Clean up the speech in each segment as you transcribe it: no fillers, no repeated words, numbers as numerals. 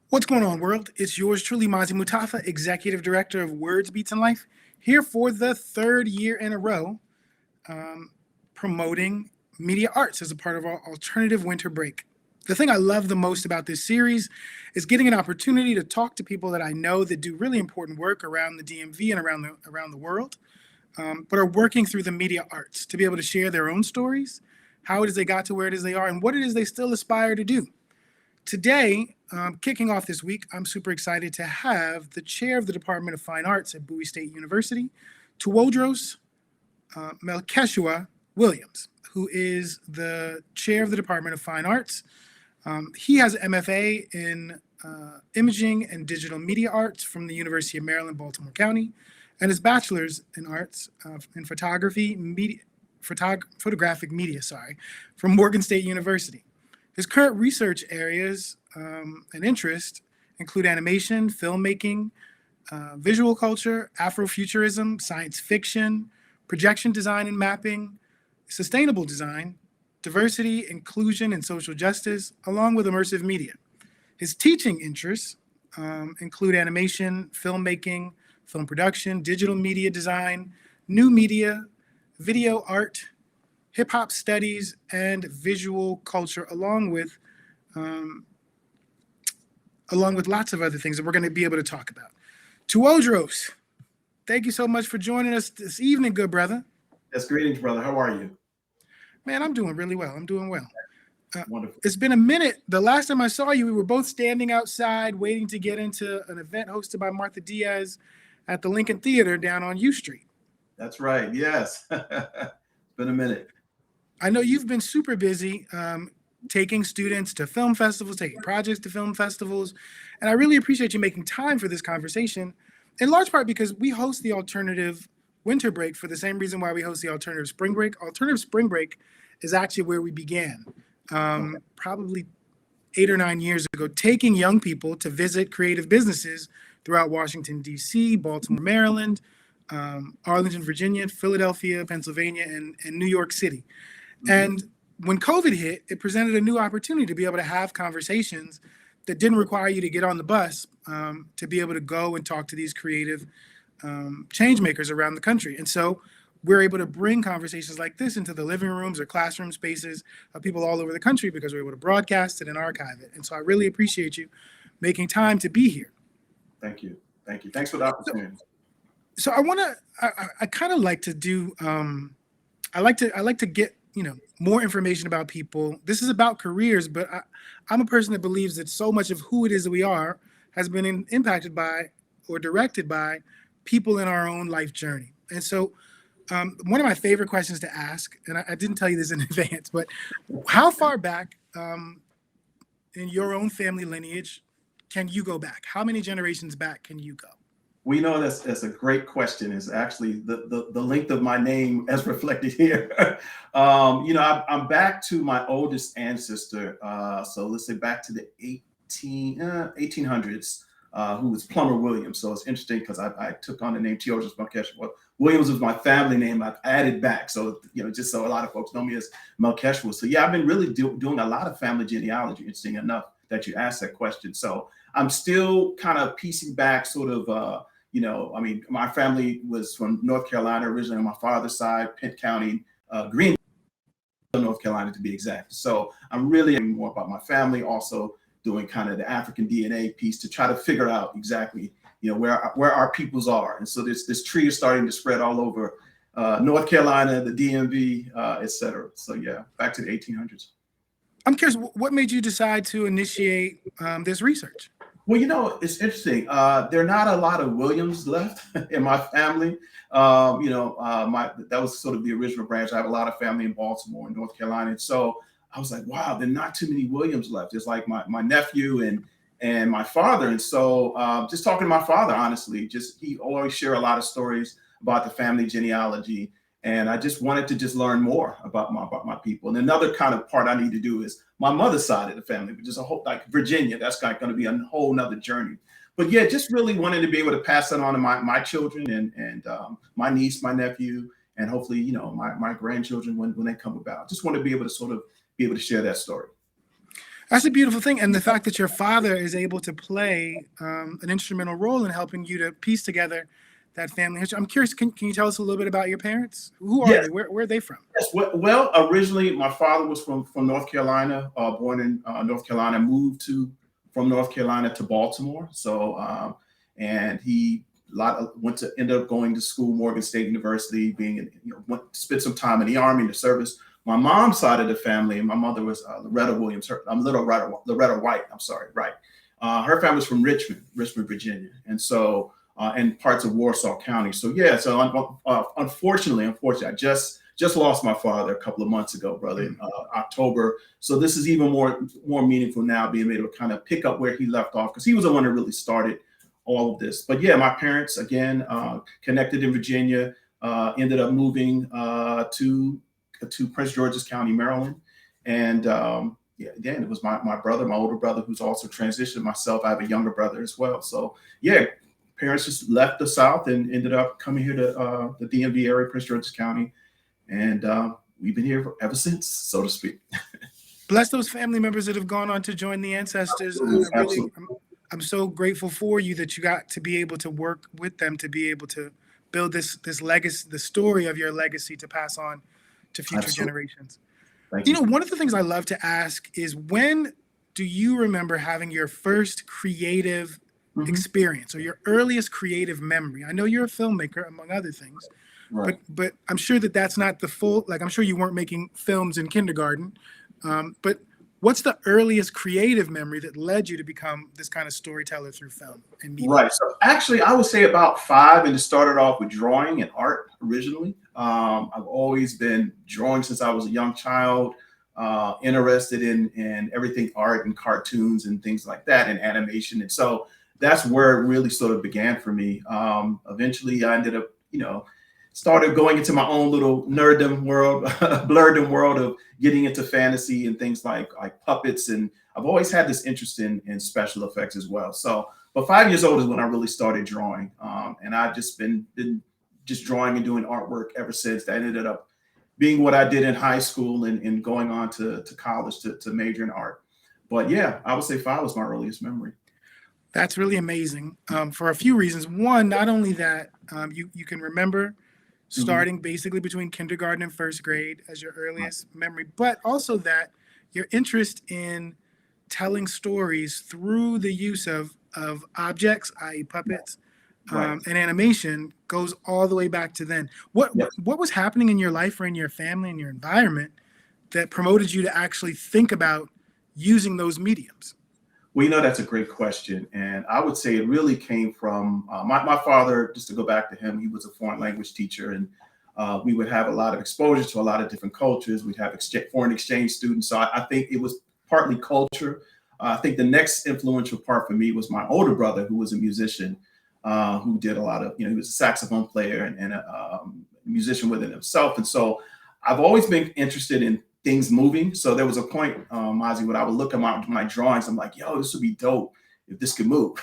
What's going on, world? It's yours truly, Mazi Mutafa, Executive Director of Words, Beats, and Life, here for the third year in a row, promoting media arts as a part of our alternative winter break. The thing I love the most about this series is getting an opportunity to talk to people that I know that do really important work around the DMV and around the world, but are working through the media arts to be able to share their own stories, how it is they got to where it is they are, and what it is they still aspire to do. Today, kicking off this week, I'm super excited to have the chair of the Department of Fine Arts at Bowie State University, Tewodross Mell-keshu-ah Williams, who is the chair of the Department of Fine Arts. He has an M.F.A. in Imaging and Digital Media Arts from the University of Maryland, Baltimore County, and his bachelor's in arts in Photographic Media, from Morgan State University. His current research areas and interests include animation, filmmaking, visual culture, Afrofuturism, science fiction, projection design and mapping, sustainable design, diversity, inclusion, and social justice, along with immersive media. His teaching interests include animation, filmmaking, film production, digital media design, new media, video art, hip hop studies, and visual culture, along with lots of other things that we're going to be able to talk about. Tewodross, thank you so much for joining us this evening, good brother. Yes, greetings, brother. How are you? Man, I'm doing really well. I'm doing well. Wonderful. It's been a minute. The last time I saw you, we were both standing outside waiting to get into an event hosted by Martha Diaz at the Lincoln Theater down on U Street. That's right. Yes. It's been a minute. I know you've been super busy taking students to film festivals, taking projects to film festivals, and I really appreciate you making time for this conversation, in large part because we host the alternative winter break for the same reason why we host the alternative spring break. Alternative spring break is actually where we began, probably 8 or 9 years ago, taking young people to visit creative businesses throughout Washington, D.C., Baltimore, Maryland, Arlington, Virginia, Philadelphia, Pennsylvania, and New York City. And when COVID hit, it presented a new opportunity to be able to have conversations that didn't require you to get on the bus, to be able to go and talk to these creative change makers around the country. And so we're able to bring conversations like this into the living rooms or classroom spaces of people all over the country because we're able to broadcast it and archive it. And so I really appreciate you making time to be here. Thank you. Thank you. Thanks for the opportunity. So I kind of like to do, I like to get, more information about people. This is about careers, but I'm a person that believes that so much of who it is that we are has been impacted by or directed by people in our own life journey. And so one of my favorite questions to ask, and I didn't tell you this in advance, but how far back in your own family lineage can you go back? How many generations back can you go? We know that's a great question. Is actually the length of my name as reflected here. I'm back to my oldest ancestor. So let's say back to the 1800s, who was Plumber Williams. So it's interesting because I took on the name Tee-oh-droze Mell-keshu-ah. Williams was my family name. I've added back. So, just so a lot of folks know me as Mell-keshu-ah. So yeah, I've been really doing a lot of family genealogy, interesting enough that you asked that question. So I'm still kind of piecing back sort of, my family was from North Carolina originally on my father's side, Penn County, Greenville, North Carolina to be exact. So I'm really learning more about my family, also doing kind of the African DNA piece to try to figure out exactly, where our peoples are. And so this tree is starting to spread all over North Carolina, the DMV, et cetera. So yeah, back to the 1800s. I'm curious, what made you decide to initiate this research? Well, it's interesting. There are not a lot of Williams left in my family. That was sort of the original branch. I have a lot of family in Baltimore and North Carolina. And so I was like, wow, there are not too many Williams left. It's like my nephew and my father. And so just talking to my father, honestly, he always shared a lot of stories about the family genealogy. And I just wanted to just learn more about my people. And another kind of part I need to do is my mother's side of the family, which is a whole, like Virginia, that's going to be a whole nother journey. But yeah, just really wanted to be able to pass that on to my children and my niece, my nephew, and hopefully, my grandchildren when they come about. Just want to be able to sort of be able to share that story. That's a beautiful thing. And the fact that your father is able to play an instrumental role in helping you to piece together that family history. I'm curious, can you tell us a little bit about your parents? Who are Yes. they? Where are they from? Yes. Well, originally my father was from North Carolina, born in North Carolina, moved from North Carolina to Baltimore. So, and he ended up going to school, Morgan State University, spent some time in the Army, in the service. My mom's side of the family, my mother was Loretta Williams, Loretta White. I'm sorry, right. Her family's from Richmond, Virginia, and so and parts of Warsaw County. So yeah, so unfortunately, I just lost my father a couple of months ago, brother, in October. So this is even more meaningful now, being able to kind of pick up where he left off, because he was the one that really started all of this. But yeah, my parents, again, connected in Virginia, ended up moving to Prince George's County, Maryland. And yeah, again, it was my older brother, who's also transitioned. Myself, I have a younger brother as well. So yeah, parents just left the South and ended up coming here to the DMV area, Prince George's County. And we've been here ever since, so to speak. Bless those family members that have gone on to join the ancestors. Absolutely. I'm so grateful for you that you got to be able to work with them, to be able to build this legacy, the story of your legacy, to pass on to future generations. Thank you. One of the things I love to ask is, when do you remember having your first creative experience, or your earliest creative memory? I know you're a filmmaker, among other things, right. but I'm sure that's not the full, like, I'm sure you weren't making films in kindergarten, but what's the earliest creative memory that led you to become this kind of storyteller through film and media? Right. So actually, I would say about 5, and it started off with drawing and art originally. I've always been drawing since I was a young child, interested in everything art and cartoons and things like that, and animation. And so that's where it really sort of began for me. Eventually, I ended up, started going into my own little nerddom world, blurredom world of getting into fantasy and things like puppets. And I've always had this interest in special effects as well. So, but 5 years old is when I really started drawing. And I've just been just drawing and doing artwork ever since. That ended up being what I did in high school and going on to college to major in art. But yeah, I would say 5 was my earliest memory. That's really amazing, for a few reasons. One, not only that you can remember starting basically between kindergarten and first grade as your earliest memory, but also that your interest in telling stories through the use of objects, i.e. puppets, and animation, goes all the way back to then. What was happening in your life or in your family and your environment that promoted you to actually think about using those mediums? Well, that's a great question. And I would say it really came from my father. Just to go back to him, he was a foreign language teacher, and we would have a lot of exposure to a lot of different cultures. We'd have foreign exchange students. So I think it was partly culture. I think the next influential part for me was my older brother, who was a musician, who did a lot of, he was a saxophone player and a musician within himself. And so I've always been interested in things moving. So there was a point, Mozzie, when I would look at my drawings, I'm like, yo, this would be dope if this could move.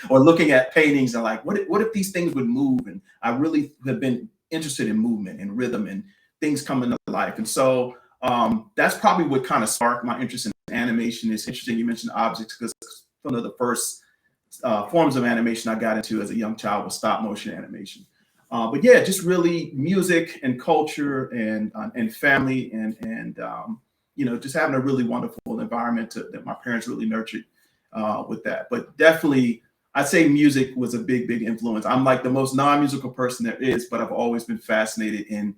Or looking at paintings and like, what if these things would move? And I really have been interested in movement and rhythm and things coming to life. And so that's probably what kind of sparked my interest in animation. It's interesting you mentioned objects, because one of the first forms of animation I got into as a young child was stop motion animation. But yeah, just really music and culture and family and just having a really wonderful environment that my parents really nurtured with that. But definitely, I'd say music was a big influence. I'm like the most non-musical person there is, but I've always been fascinated in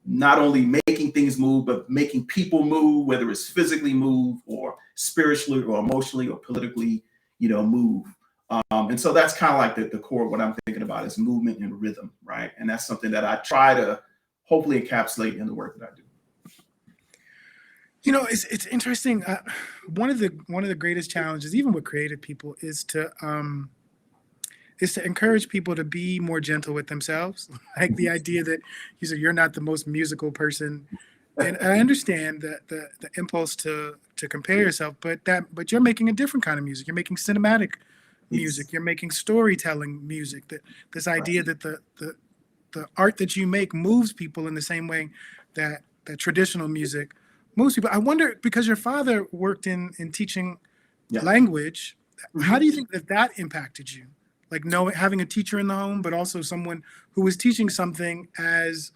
not only making things move, but making people move, whether it's physically move or spiritually or emotionally or politically, move. And so that's kind of like the core of what I'm thinking about is movement and rhythm, right? And that's something that I try to hopefully encapsulate in the work that I do. It's interesting. One of the greatest challenges, even with creative people, is to encourage people to be more gentle with themselves. Like the idea that you're not the most musical person, and I understand that the impulse to compare yourself, but you're making a different kind of music. You're making cinematic music. You're making storytelling music. This idea that the art that you make moves people in the same way that traditional music most people. I wonder, because your father worked in teaching Yeah. language, how do you think that impacted you? Like having a teacher in the home, but also someone who was teaching something as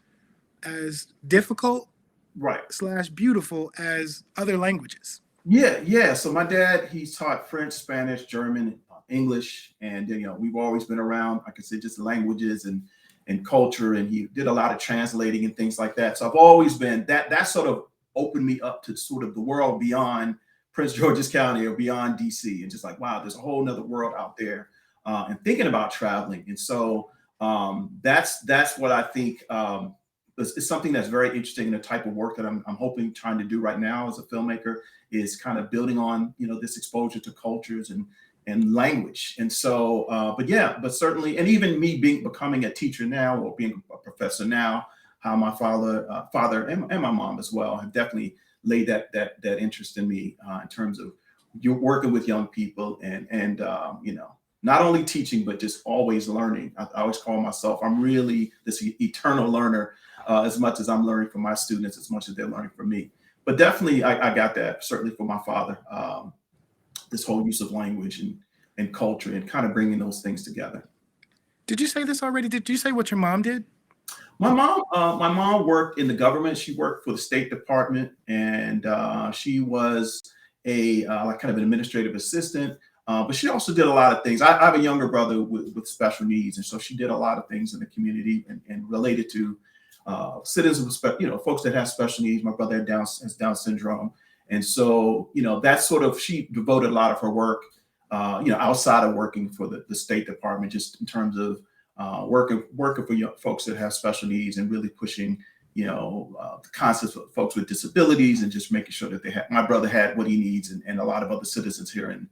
difficult Right. / beautiful as other languages. Yeah. So my dad, he taught French, Spanish, German, English, and we've always been around, like I said, just languages and culture, and he did a lot of translating and things like that. So I've always been that sort of opened me up to sort of the world beyond Prince George's County or beyond DC, and just like, wow, there's a whole nother world out there, and thinking about traveling. And so that's what I think is something that's very interesting in the type of work that I'm hoping trying to do right now as a filmmaker, is kind of building on this exposure to cultures and language. And so but certainly, and even me becoming a teacher now, or being a professor now, how my father and my mom as well have definitely laid that interest in me, in terms of you're working with young people and not only teaching, but just always learning. I always call myself, I'm really this eternal learner, as much as I'm learning from my students, as much as they're learning from me. But definitely, I got that certainly from my father, this whole use of language and culture, and kind of bringing those things together. Did you say this already? Did you say what your mom did? My mom worked in the government. She worked for the State Department, and she was a like kind of an administrative assistant. But she also did a lot of things. I have a younger brother with special needs, and so she did a lot of things in the community and related to citizens with folks that have special needs. My brother has Down syndrome, and so that's sort of, she devoted a lot of her work outside of working for the State Department, just in terms of working for young folks that have special needs, and really pushing the concepts of folks with disabilities, and just making sure that my brother had what he needs, and a lot of other citizens here in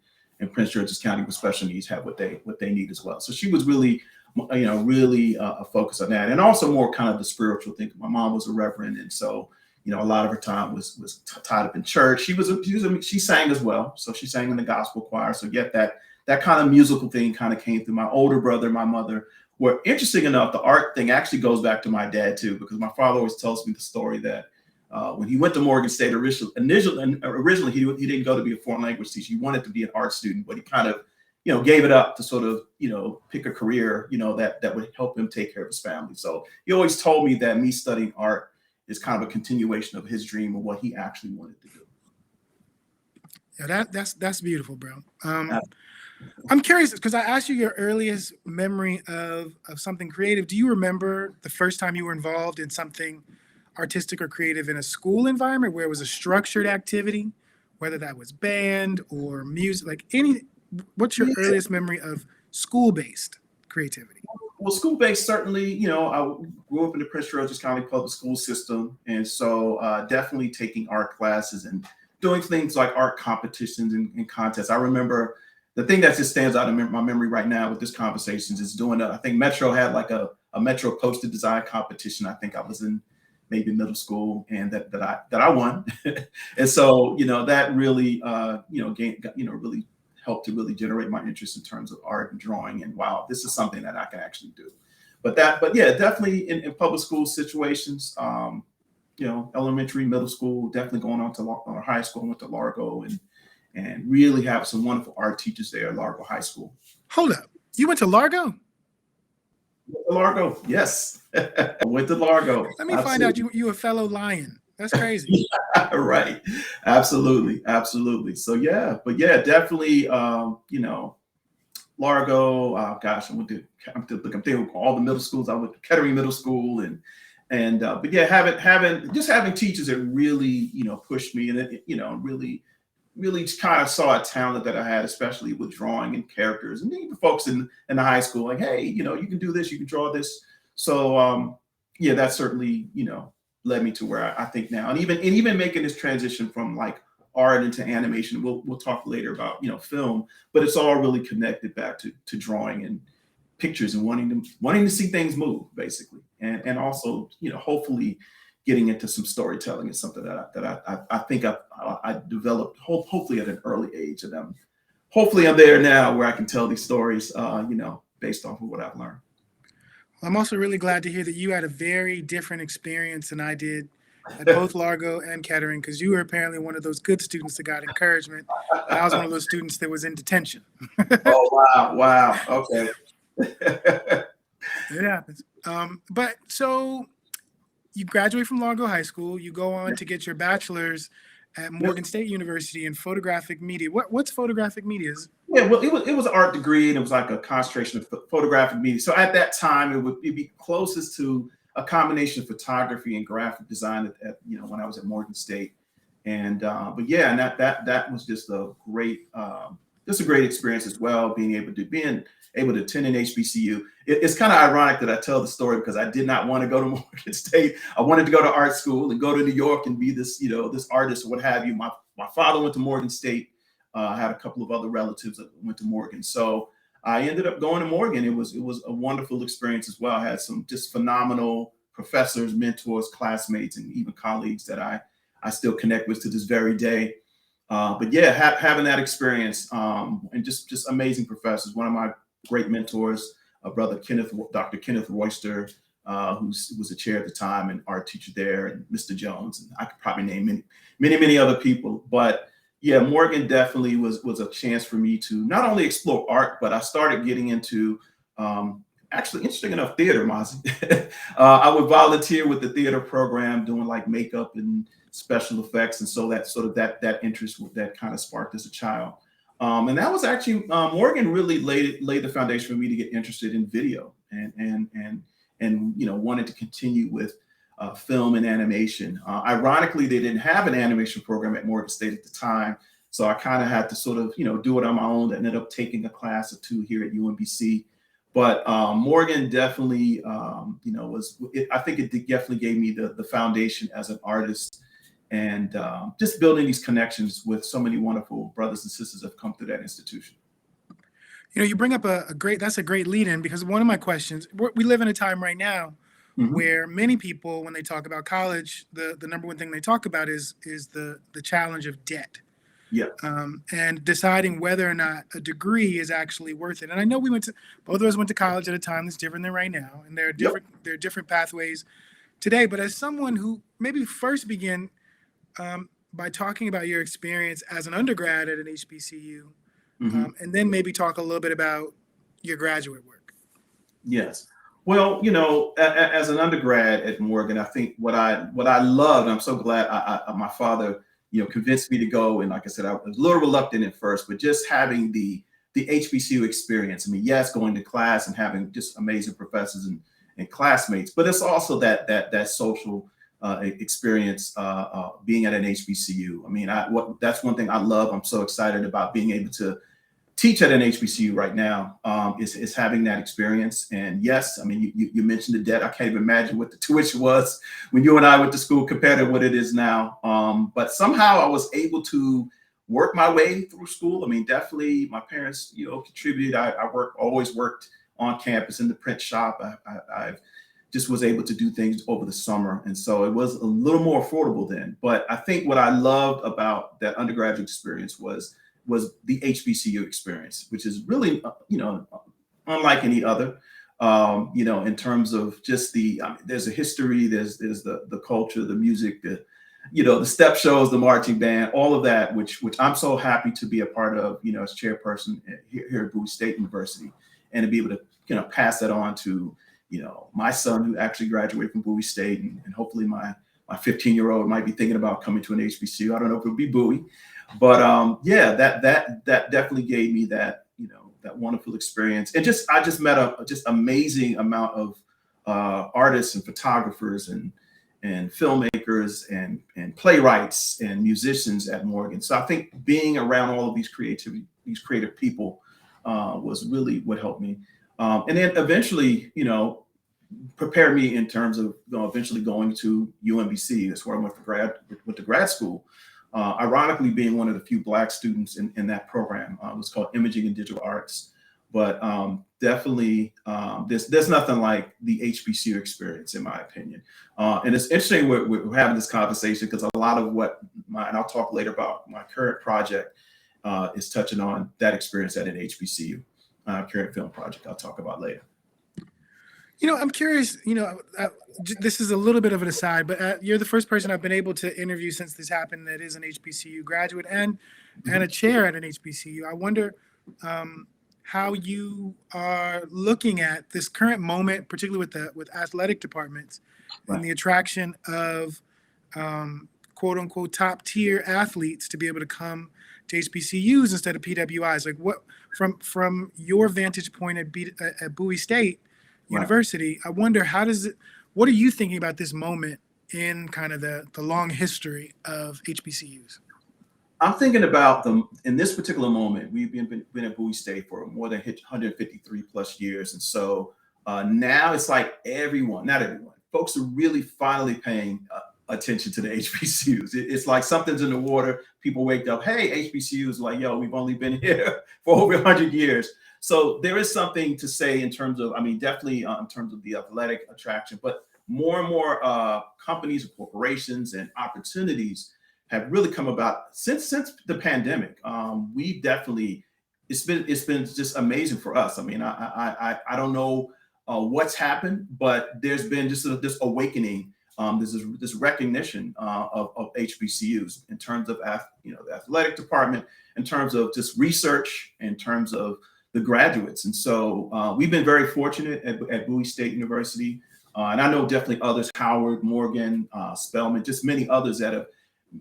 Prince George's County with special needs have what they need as well. So she was really a focus on that, and also more kind of the spiritual thing. My mom was a reverend, and so a lot of her time was tied up in church. She sang as well, so she sang in the gospel choir. So yet that kind of musical thing kind of came through my older brother and my mother. Where, interesting enough, the art thing actually goes back to my dad too, because my father always tells me the story that when he went to Morgan State originally he didn't go to be a foreign language teacher. He wanted to be an art student, but he kind of gave it up to sort of pick a career that would help him take care of his family. So he always told me that me studying art is kind of a continuation of his dream of what he actually wanted to do. Yeah, that's beautiful, bro. I'm curious, because I asked you your earliest memory of something creative. Do you remember the first time you were involved in something artistic or creative in a school environment where it was a structured activity, whether that was band or music, like what's your earliest memory of school-based creativity? Well, school-based, certainly, I grew up in the Prince George's County public school system. And so definitely taking art classes and doing things like art competitions and contests. I remember the thing that just stands out in my memory right now with this conversation is doing I think Metro had like a Metro poster design competition. I think I was in maybe middle school, and that I won. And so, that really, really helped to really generate my interest in terms of art and drawing. And wow, this is something that I can actually do. But yeah, definitely in public school situations, elementary, middle school, definitely going on to high school. I went to Largo and really have some wonderful art teachers there at Largo High School. Hold up. You went to Largo? Largo, yes. I went to Largo. Let me find out you a fellow Lion. That's crazy. Right. Absolutely. So yeah, but yeah, definitely, Largo, gosh, I'm thinking of all the middle schools. I went to Kettering Middle School but yeah, having teachers that really, pushed me, and really kind of saw a talent that I had, especially with drawing and characters, and even folks in the high school, like, hey, you can do this, you can draw this. So yeah, that certainly, led me to where I think now, and even making this transition from like art into animation. We'll talk later about film, but it's all really connected back to drawing and pictures and wanting to see things move, basically, and also hopefully getting into some storytelling is something that I think I developed hopefully at an early age, and hopefully I'm there now where I can tell these stories based off of what I've learned. I'm also really glad to hear that you had a very different experience than I did at both Largo and Kettering, because you were apparently one of those good students that got encouragement, and I was one of those students that was in detention. Oh, wow. Wow. Okay. It happens. But so you graduate from Largo High School, you go on to get your bachelor's at Yep. Morgan State University in photographic media. What's photographic media? Yeah, well, it was an art degree, and it was like a concentration of photographic media. So at that time, it'd be closest to a combination of photography and graphic design when I was at Morgan State. And but yeah, and that was just a great experience as well, being able to attend an HBCU. It's kind of ironic that I tell the story because I did not want to go to Morgan State. I wanted to go to art school and go to New York and be this artist or what have you. My father went to Morgan State. I had a couple of other relatives that went to Morgan. So I ended up going to Morgan. It was a wonderful experience as well. I had some just phenomenal professors, mentors, classmates, and even colleagues that I still connect with to this very day. But yeah, having that experience and just amazing professors. One of my great mentors, Dr. Kenneth Royster, who was a chair at the time and art teacher there, and Mr. Jones, and I could probably name many other people. But yeah, Morgan definitely was a chance for me to not only explore art, but I started getting into actually, interesting enough, theater, Mozzie. I would volunteer with the theater program doing like makeup and special effects, and so that interest that kind of sparked as a child. And that was actually Morgan really laid the foundation for me to get interested in video and wanted to continue with film and animation. Ironically, they didn't have an animation program at Morgan State at the time, so I kind of had to sort of do it on my own. I ended up taking a class or two here at UMBC. But Morgan definitely, I think it definitely gave me the foundation as an artist, and just building these connections with so many wonderful brothers and sisters that have come through that institution. You bring up that's a great lead in, because one of my questions, we live in a time right now where many people, when they talk about college, the number one thing they talk about is the challenge of debt. Yeah. And deciding whether or not a degree is actually worth it. And I know both of us went to college at a time that's different than right now, and there are different pathways today. But as someone who maybe first began by talking about your experience as an undergrad at an HBCU, and then maybe talk a little bit about your graduate work. Yes. Well, as an undergrad at Morgan, I think what I loved, I'm so glad my father, convinced me to go. And like I said, I was a little reluctant at first, but just having the HBCU experience. I mean, yes, going to class and having just amazing professors and classmates, but it's also that social experience being at an HBCU. I mean, that's one thing I love. I'm so excited about being able to teach at an HBCU right now, is having that experience. And yes, I mean, you mentioned the debt. I can't even imagine what the tuition was when you and I went to school compared to what it is now. But somehow I was able to work my way through school. I mean, definitely my parents, contributed. I always worked on campus in the print shop. I just was able to do things over the summer. And so it was a little more affordable then. But I think what I loved about that undergraduate experience was the HBCU experience, which is really, unlike any other, in terms of just there's a history, there's the culture, the music, the step shows, the marching band, all of that, which I'm so happy to be a part of, as chairperson here at Bowie State University, and to be able to, pass that on to, my son who actually graduated from Bowie State, and hopefully my 15-year-old might be thinking about coming to an HBCU. I don't know if it'll be Bowie. But that definitely gave me that wonderful experience, and I just met a amazing amount of artists and photographers and filmmakers and playwrights and musicians at Morgan. So I think being around all of these creative people was really what helped me, and then eventually prepared me in terms of eventually going to UMBC. That's where I went to grad school. Ironically, being one of the few Black students in that program. It was called Imaging and Digital Arts. But definitely, there's nothing like the HBCU experience, in my opinion. And it's interesting we're having this conversation because a lot of and I'll talk later about my current project, is touching on that experience at an HBCU, current film project I'll talk about later. I'm curious, this is a little bit of an aside, but you're the first person I've been able to interview since this happened that is an HBCU graduate and a chair at an HBCU. I wonder how you are looking at this current moment, particularly with athletic departments and the attraction of quote unquote top tier athletes to be able to come to HBCUs instead of PWIs. Like, what from your vantage point at Bowie State University, I wonder what are you thinking about this moment in kind of the long history of HBCUs? I'm thinking about in this particular moment, we've been at Bowie State for more than 153 plus years. And so now it's like not everyone, folks are really finally paying attention to the HBCUs. It's like something's in the water. People wake up, hey, HBCUs, like, yo, we've only been here for over 100 years. So there is something to say in terms of, definitely in terms of the athletic attraction, but more and more companies and corporations and opportunities have really come about since the pandemic. We definitely, it's been just amazing for us. I don't know what's happened, but there's been just this awakening, this recognition of HBCUs in terms of the athletic department, in terms of just research, in terms of the graduates. And so we've been very fortunate at Bowie State University. And I know definitely others, Howard, Morgan, Spelman, just many others that have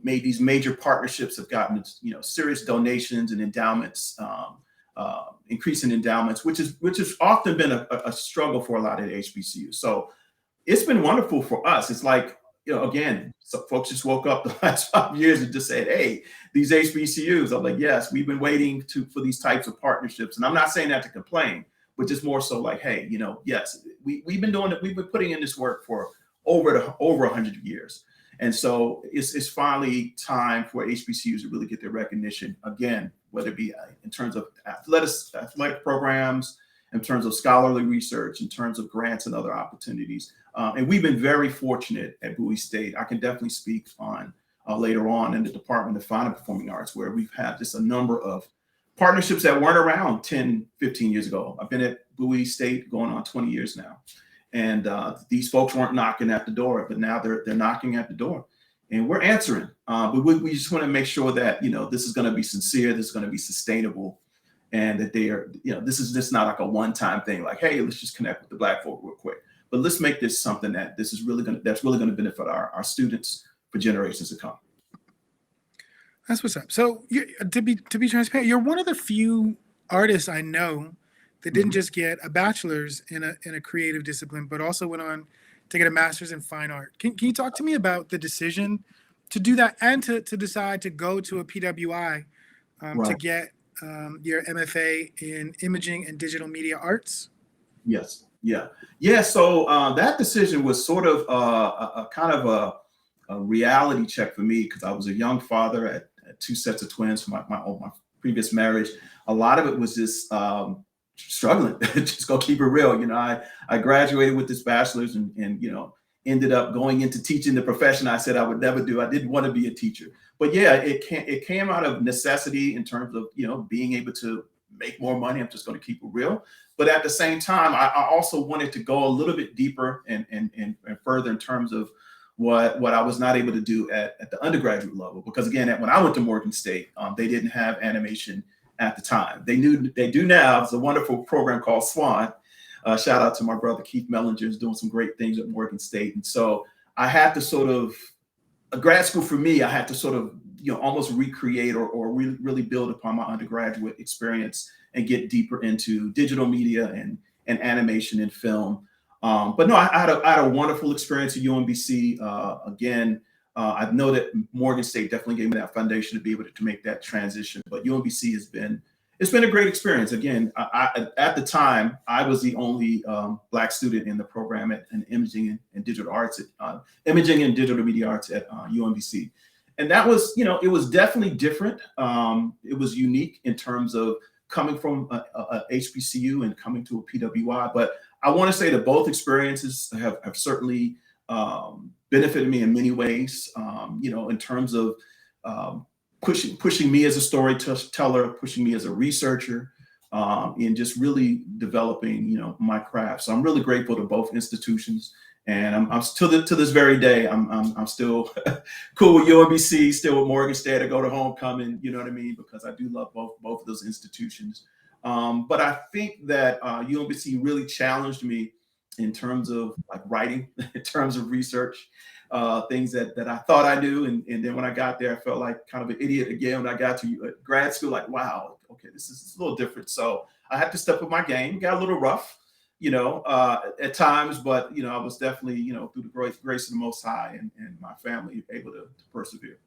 made these major partnerships, have gotten serious donations and endowments, increasing endowments, which has often been a struggle for a lot of the HBCUs. So it's been wonderful for us. It's like, again, some folks just woke up the last 5 years and just said, hey, these HBCUs. I'm like, yes, we've been waiting for these types of partnerships. And I'm not saying that to complain, but just more so like, hey, yes, we've been doing it. We've been putting in this work for over 100 years. And so it's finally time for HBCUs to really get their recognition again, whether it be in terms of athletic programs, in terms of scholarly research, in terms of grants and other opportunities. And we've been very fortunate at Bowie State. I can definitely speak on later on in the Department of Fine and Performing Arts, where we've had just a number of partnerships that weren't around 10, 15 years ago. I've been at Bowie State going on 20 years now. And these folks weren't knocking at the door, but now they're knocking at the door, and we're answering. But we just want to make sure that this is going to be sincere, this is going to be sustainable, and that they are this is just not like a one-time thing. Like, hey, let's just connect with the Black folk real quick, but let's make this something that's really going to benefit our students for generations to come. That's what's up. So to be transparent, you're one of the few artists I know that didn't just get a bachelor's in a creative discipline, but also went on to get a master's in fine art. Can you talk to me about the decision to do that and to decide to go to a PWI to get your MFA in imaging and digital media arts? Yes. Yeah. So that decision was sort of a kind of a reality check for me, because I was a young father at two sets of twins from my previous marriage. A lot of it was just struggling. Just go keep it real. I graduated with this bachelor's and ended up going into teaching, the profession I said I would never do. I didn't want to be a teacher, but yeah, it came out of necessity in terms of being able to make more money. I'm just going to keep it real. But at the same time, I also wanted to go a little bit deeper and further in terms of what I was not able to do at the undergraduate level, because again, when I went to Morgan State, they didn't have animation at the time. They do now. It's a wonderful program called SWAN. Shout out to my brother Keith Mellinger, who's doing some great things at Morgan State. And so I had to sort of, a grad school for me, I had to sort of almost recreate or really build upon my undergraduate experience and get deeper into digital media and animation and film. But no, I had a wonderful experience at UMBC. Again, I know that Morgan State definitely gave me that foundation to be able to make that transition. But UMBC it's been a great experience. Again, at the time, I was the only Black student in the program in imaging and digital arts, imaging and digital media arts at UMBC. And that was, it was definitely different. It was unique in terms of coming from a HBCU and coming to a PWI. But I want to say that both experiences have certainly benefited me in many ways, in terms of pushing me as a storyteller, pushing me as a researcher, in just really developing, my craft. So I'm really grateful to both institutions. And I'm still to this very day, I'm still cool with UMBC, still with Morgan State. I go to homecoming, you know what I mean, because I do love both of those institutions. But I think that UMBC really challenged me in terms of like writing, in terms of research, things that I thought I knew. And then when I got there, I felt like kind of an idiot again. When I got to grad school, like, wow, okay, this is a little different. So I had to step up my game, got a little rough, at times, but, I was definitely, through the grace of the Most High and my family able to persevere.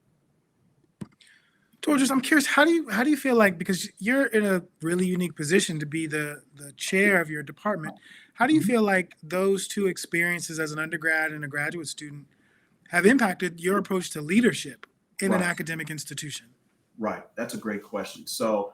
Tewodross, I'm curious, how do you feel like, because you're in a really unique position to be the chair of your department, how do you feel like those two experiences as an undergrad and a graduate student have impacted your approach to leadership in an academic institution? Right, that's a great question. So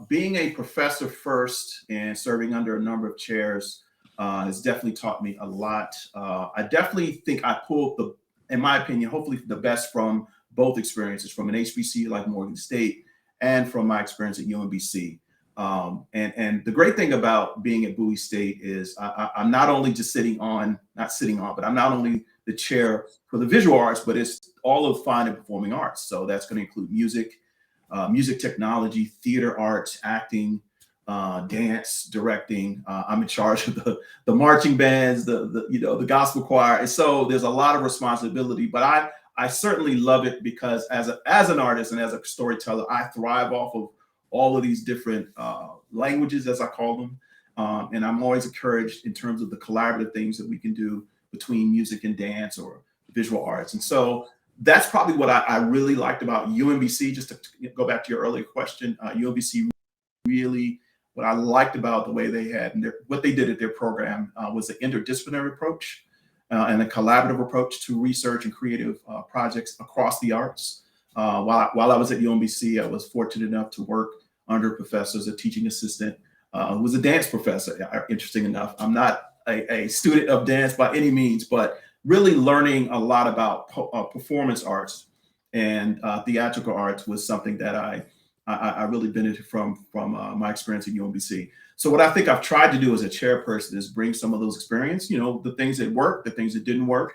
being a professor first and serving under a number of chairs has definitely taught me a lot. I definitely think I pulled in my opinion, hopefully the best from both experiences, from an HBCU like Morgan State and from my experience at UMBC. And the great thing about being at Bowie State is I'm not only just but I'm not only the chair for the visual arts, but it's all of fine and performing arts. So that's going to include music, music technology, theater arts, acting, dance, directing. I'm in charge of the marching bands, the gospel choir. And so there's a lot of responsibility, but I certainly love it because as an artist and as a storyteller, I thrive off of all of these different languages, as I call them. And I'm always encouraged in terms of the collaborative things that we can do between music and dance or visual arts. And so that's probably what I really liked about UMBC. Just to go back to your earlier question, UMBC really, what I liked about the way they had and what they did at their program was an interdisciplinary approach and a collaborative approach to research and creative projects across the arts. While I was at UMBC, I was fortunate enough to work under a professor as a teaching assistant who was a dance professor. Interesting enough, I'm not a student of dance by any means, but really learning a lot about performance arts and theatrical arts was something that I really benefited from my experience at UMBC. So what I think I've tried to do as a chairperson is bring some of those experience, the things that worked, the things that didn't work,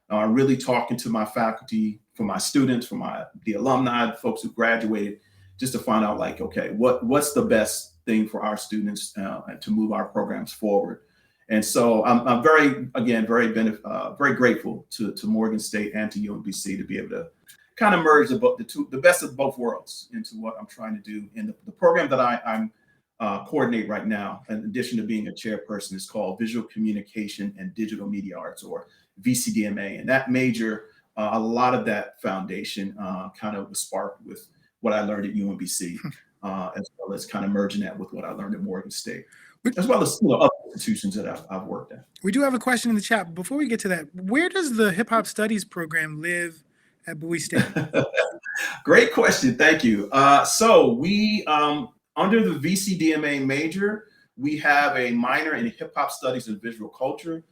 really talking to my faculty, for my students, for the alumni, the folks who graduated, just to find out like, okay, what's the best thing for our students and to move our programs forward. And so I'm very grateful to Morgan State and to UMBC to be able to kind of merge the best of both worlds into what I'm trying to do. And the program that I'm coordinate right now, in addition to being a chairperson, is called Visual Communication and Digital Media Arts, or VCDMA. And that major, a lot of that foundation kind of was sparked with what I learned at UMBC, as well as kind of merging that with what I learned at Morgan State, as well as other institutions that I've worked at. We do have a question in the chat. Before we get to that, where does the Hip Hop Studies program live at Bowie State? Great question. Thank you. So we, under the VCDMA major, we have a minor in Hip Hop Studies and Visual Culture.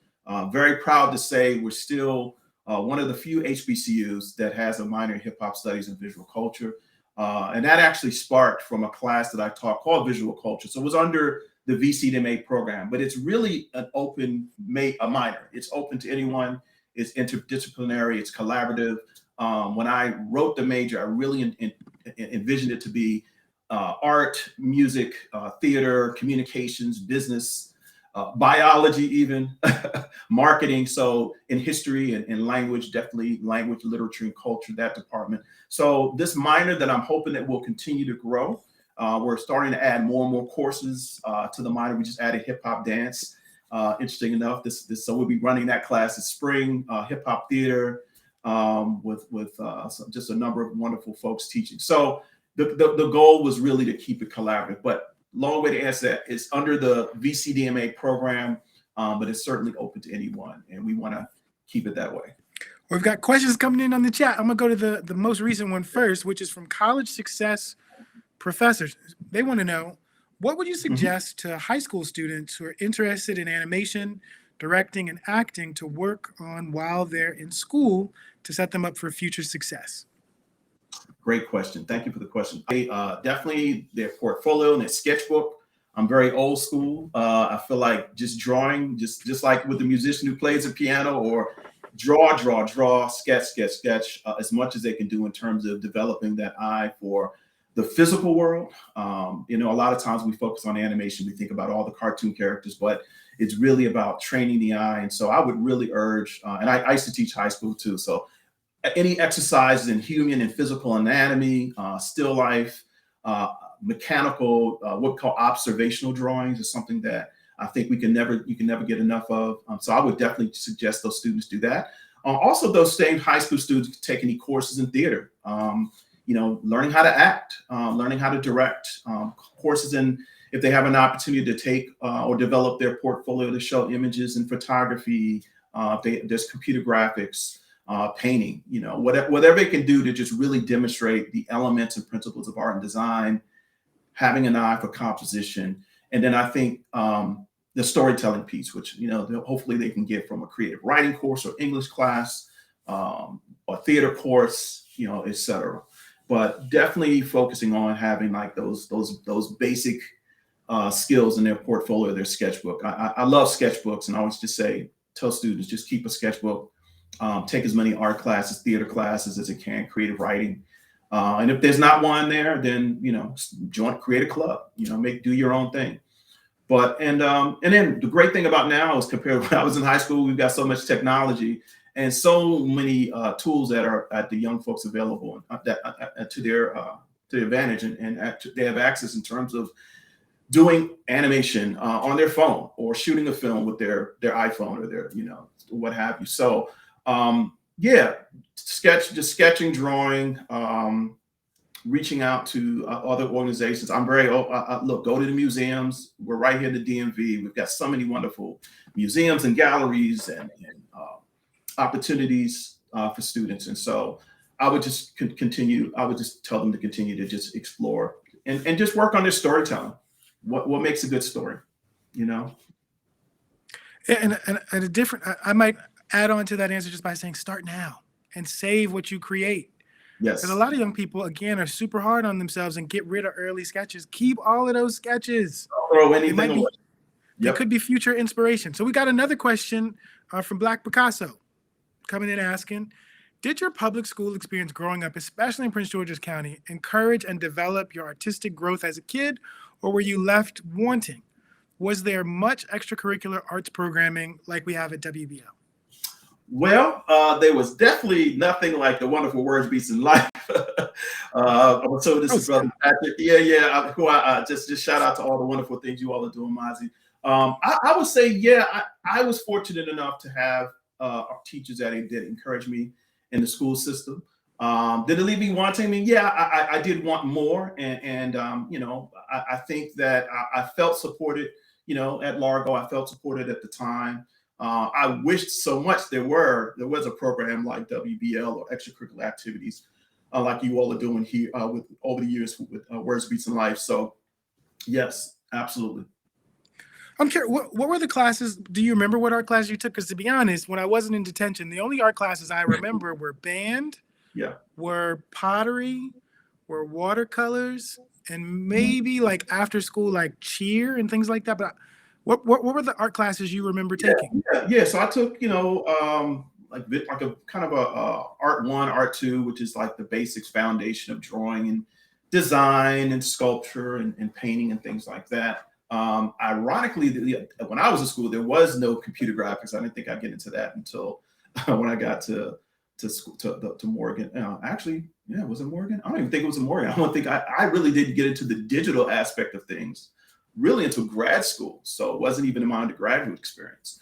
Very proud to say we're still one of the few HBCUs that has a minor in Hip Hop Studies and Visual Culture. And that actually sparked from a class that I taught called Visual Culture. So it was under the VCDMA program, but it's really a minor. It's open to anyone. It's interdisciplinary. It's collaborative. When I wrote the major, I really envisioned it to be art, music, theater, communications, business, biology, even marketing. So in history and language, definitely language, literature, and culture, that department. So this minor that I'm hoping that will continue to grow. We're starting to add more and more courses to the minor. We just added hip hop dance. Interesting enough, so we'll be running that class this spring, hip hop theater, with just a number of wonderful folks teaching. So the goal was really to keep it collaborative, but long way to answer that. It's under the VCDMA program, but it's certainly open to anyone, and we want to keep it that way. We've got questions coming in on the chat. I'm gonna go to the most recent one first, which is from College Success Professors. They want to know, what would you suggest to high school students who are interested in animation, directing, and acting to work on while they're in school to set them up for future success? Great question. Thank you for the question. Definitely their portfolio and their sketchbook I'm very old school. I feel like just drawing, just like with the musician who plays the piano, or draw, sketch, as much as they can do in terms of developing that eye for the physical world. A lot of times we focus on animation, we think about all the cartoon characters, but it's really about training the eye. And so I would really urge, and I used to teach high school too. So any exercises in human and physical anatomy, still life, mechanical, what we call observational drawings is something that I think you can never get enough of. So I would definitely suggest those students do that. Also, those same high school students take any courses in theater, learning how to act, learning how to direct, courses in, if they have an opportunity to take or develop their portfolio to show images in photography, there's computer graphics, painting, whatever they can do to just really demonstrate the elements and principles of art and design, having an eye for composition. And then I think the storytelling piece, which, hopefully they can get from a creative writing course or English class, or theater course, et cetera. But definitely focusing on having like those basic skills in their portfolio, their sketchbook. I love sketchbooks, and I always tell students, just keep a sketchbook, take as many art classes, theater classes as it can, creative writing. And if there's not one there, then, create a club, do your own thing. But, and then the great thing about now is, compared to when I was in high school, we've got so much technology and so many tools that are at the young folks available to their advantage, and they have access in terms of doing animation on their phone, or shooting a film with their iPhone, or their, what have you. So sketching, drawing, reaching out to other organizations. I'm very, look, go to the museums. We're right here in the DMV. We've got so many wonderful museums and galleries and opportunities for students. And so I would just I would just tell them to continue to just explore and just work on their storytelling. What makes a good story, And a different, I might add on to that answer just by saying, start now and save what you create. Yes. Because a lot of young people, again, are super hard on themselves and get rid of early sketches. Keep all of those sketches. Don't throw anything away. It could be future inspiration. So we got another question from Black Picasso coming in asking, did your public school experience growing up, especially in Prince George's County, encourage and develop your artistic growth as a kid, or were you left wanting? Was there much extracurricular arts programming like we have at WBL? Well, there was definitely nothing like the wonderful Words, Beats, and Life. So this is Brother Patrick. Just shout out to all the wonderful things you all are doing, Mozzie. I would say, I was fortunate enough to have teachers that did encourage me in the school system. Did it leave me wanting? I mean, I did want more, and I think that I felt supported. At Largo, I felt supported at the time. I wished so much there was a program like WBL or extracurricular activities like you all are doing here with over the years with Words, Beats, and Life. So yes, absolutely. I'm curious, what were the classes? Do you remember what art classes you took? Because to be honest, when I wasn't in detention, the only art classes I remember were band, were pottery, were watercolors, and maybe like after school, like cheer and things like that. But what were the art classes you remember taking? So I took, like a kind of a art 1, art 2, which is like the basics foundation of drawing and design and sculpture and painting and things like that. Ironically, when I was in school, there was no computer graphics. I didn't think I'd get into that until when I got to Morgan. Actually, was it Morgan? I don't even think it was in Morgan. I don't think I really didn't get into the digital aspect of things really until grad school. So it wasn't even in my undergraduate experience.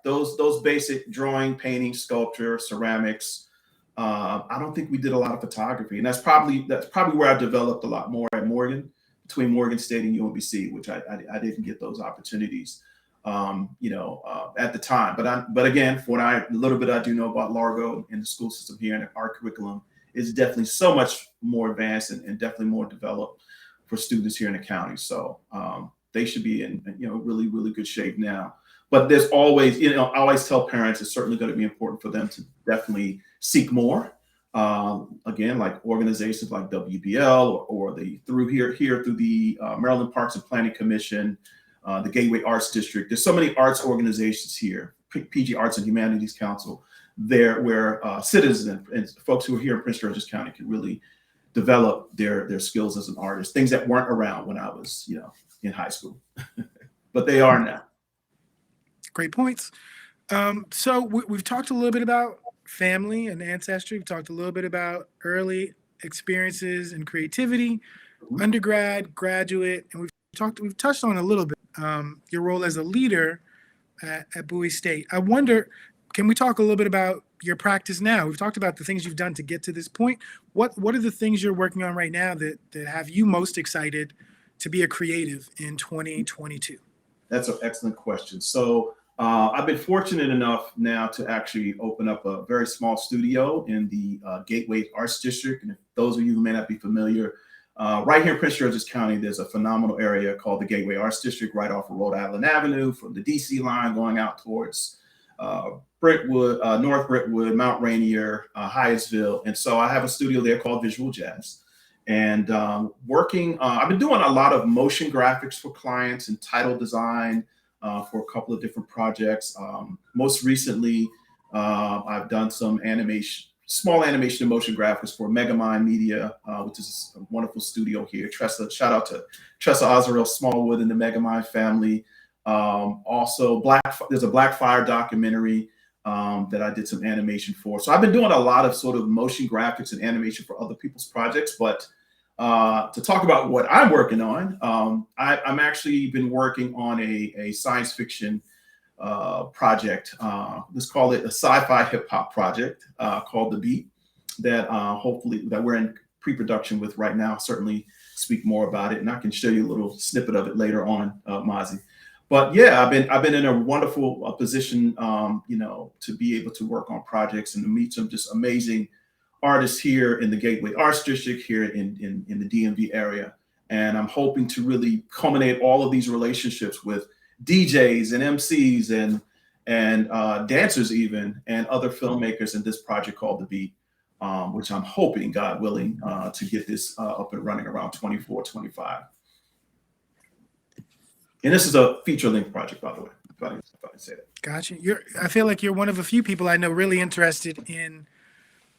Those basic drawing, painting, sculpture, ceramics. I don't think we did a lot of photography, and that's probably where I developed a lot more at Morgan, between Morgan State and UMBC, which I didn't get those opportunities, at the time. But again, for a little bit I do know about Largo and the school system here, and our curriculum is definitely so much more advanced and definitely more developed for students here in the county. So they should be in really, really good shape now. But there's always, I always tell parents it's certainly going to be important for them to definitely seek more. Again, like organizations like WBL or the through the Maryland Parks and Planning Commission, the Gateway Arts District. There's so many arts organizations here, PG Arts and Humanities Council, there where citizens and folks who are here in Prince George's County can really develop their skills as an artist, things that weren't around when I was, in high school, but they are now. Great points. So we've talked a little bit about family and ancestry. We've talked a little bit about early experiences and creativity, undergrad, graduate, and we've touched on a little bit your role as a leader at Bowie State. I wonder, can we talk a little bit about your practice now? We've talked about the things you've done to get to this point. What are the things you're working on right now that have you most excited to be a creative in 2022? That's an excellent question. So I've been fortunate enough now to actually open up a very small studio in the Gateway Arts District. And if those of you who may not be familiar, right here in Prince George's County, there's a phenomenal area called the Gateway Arts District right off of Rhode Island Avenue from the DC line going out towards Brentwood, North Brentwood, Mount Rainier, Hyattsville. And so I have a studio there called Visual Jazz. And I've been doing a lot of motion graphics for clients and title design for a couple of different projects. Most recently, I've done some small animation and motion graphics for M.F.A Media, which is a wonderful studio here. Shout out to Tressa Ozarel Smallwood and the M.F.A family. Also, there's a Black Fire documentary that I did some animation for. So I've been doing a lot of sort of motion graphics and animation for other people's projects. But to talk about what I'm working on, I'm actually been working on a science fiction project. Let's call it a sci-fi hip hop project called The Beat that hopefully that we're in pre-production with right now. Certainly speak more about it, and I can show you a little snippet of it later on, Mazi. But yeah, I've been in a wonderful position, to be able to work on projects and to meet some just amazing artists here in the Gateway Arts District here in the DMV area. And I'm hoping to really culminate all of these relationships with DJs and MCs and dancers even, and other filmmakers in this project called The Beat, which I'm hoping, God willing, to get this up and running around 24, 25. And this is a feature-length project, by the way, if I can say that. Gotcha. I feel like you're one of a few people I know really interested in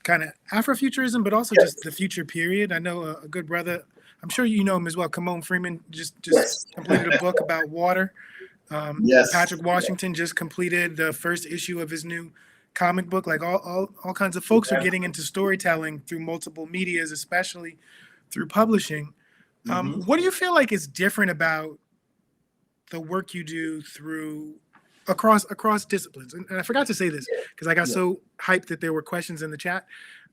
kind of Afrofuturism, but also just the future period. I know a good brother, I'm sure you know him as well, Kamon Freeman, just completed a book about water. Patrick Washington just completed the first issue of his new comic book. Like all kinds of folks are getting into storytelling through multiple medias, especially through publishing. What do you feel like is different about the work you do across disciplines? And I forgot to say this because I got so hyped that there were questions in the chat.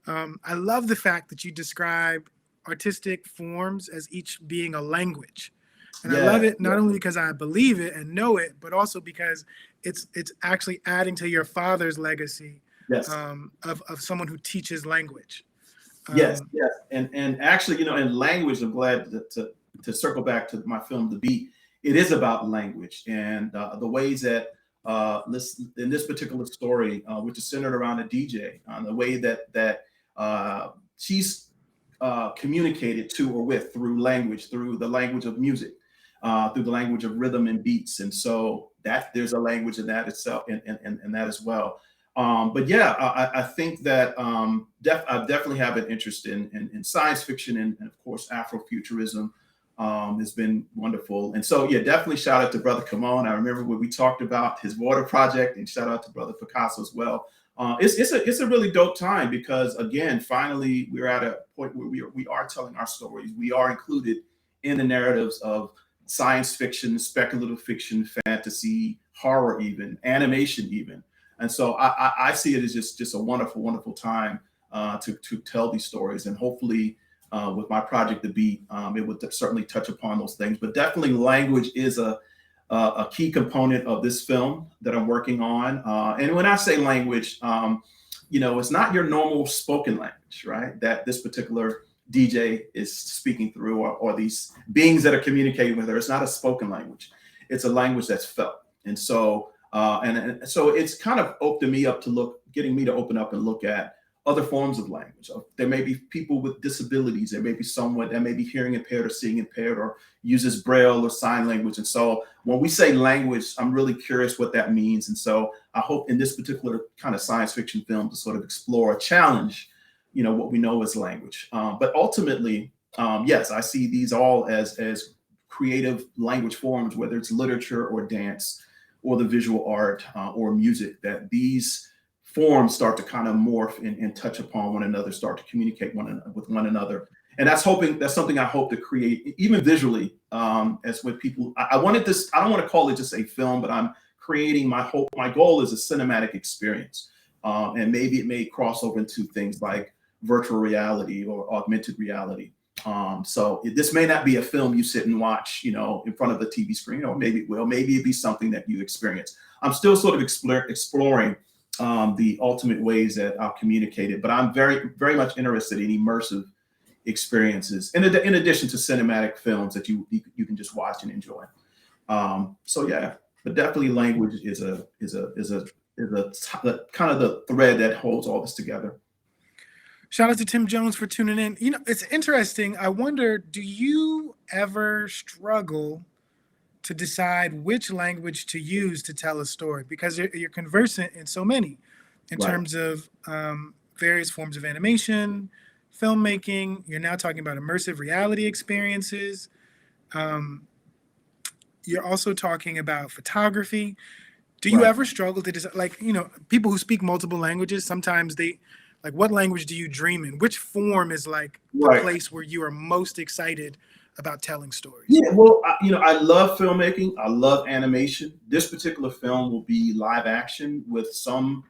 I love the fact that you describe artistic forms as each being a language. And I love it not only because I believe it and know it, but also because it's actually adding to your father's legacy of someone who teaches language. Yes. And actually, in language, I'm glad to circle back to my film, The Beat. It is about language and the ways that in this particular story, which is centered around a DJ, the way that she's communicated to or with through language, through the language of music, through the language of rhythm and beats. And so that there's a language in that itself and that as well. But yeah, I think that I definitely have an interest in science fiction and of course, Afrofuturism. Has been wonderful. And so, definitely shout out to Brother Kamon. I remember when we talked about his water project, and shout out to Brother Picasso as well. It's a really dope time because, again, finally, we're at a point where we are telling our stories. We are included in the narratives of science fiction, speculative fiction, fantasy, horror, even animation, even. And so I see it as just a wonderful, wonderful time to tell these stories. And hopefully, with my project, The Beat, it would certainly touch upon those things. But definitely language is a key component of this film that I'm working on. And when I say language, it's not your normal spoken language, right? That this particular DJ is speaking through or these beings that are communicating with her. It's not a spoken language. It's a language that's felt. And so, so it's kind of opened me up getting me to open up and look at other forms of language. There may be people with disabilities. There may be someone that may be hearing impaired or seeing impaired or uses Braille or sign language. And so when we say language, I'm really curious what that means. And so I hope in this particular kind of science fiction film to sort of explore a challenge, what we know as language. But ultimately, yes, I see these all as creative language forms, whether it's literature or dance or the visual art or music, that these forms start to kind of morph and touch upon one another, start to communicate with one another. And that's something I hope to create, even visually, as with people. I wanted this, I don't want to call it just a film, but I'm creating my goal is a cinematic experience. And maybe it may cross over into things like virtual reality or augmented reality. So this may not be a film you sit and watch, in front of the TV screen, or maybe it will. Maybe it'd be something that you experience. I'm still sort of exploring the ultimate ways that I'll communicate it, but I'm very, very much interested in immersive experiences, in addition to cinematic films that you can just watch and enjoy. So yeah, but definitely language is a kind of the thread that holds all this together. Shout out to Tim Jones for tuning in. It's interesting. I wonder, do you ever struggle to decide which language to use to tell a story? Because you're conversant in so many, in Right. terms of various forms of animation, filmmaking. You're now talking about immersive reality experiences. You're also talking about photography. Do you Right. ever struggle to decide, people who speak multiple languages, sometimes what language do you dream in? Which form is the Right. place where you are most excited about telling stories? Yeah, well, I love filmmaking. I love animation. This particular film will be live action with some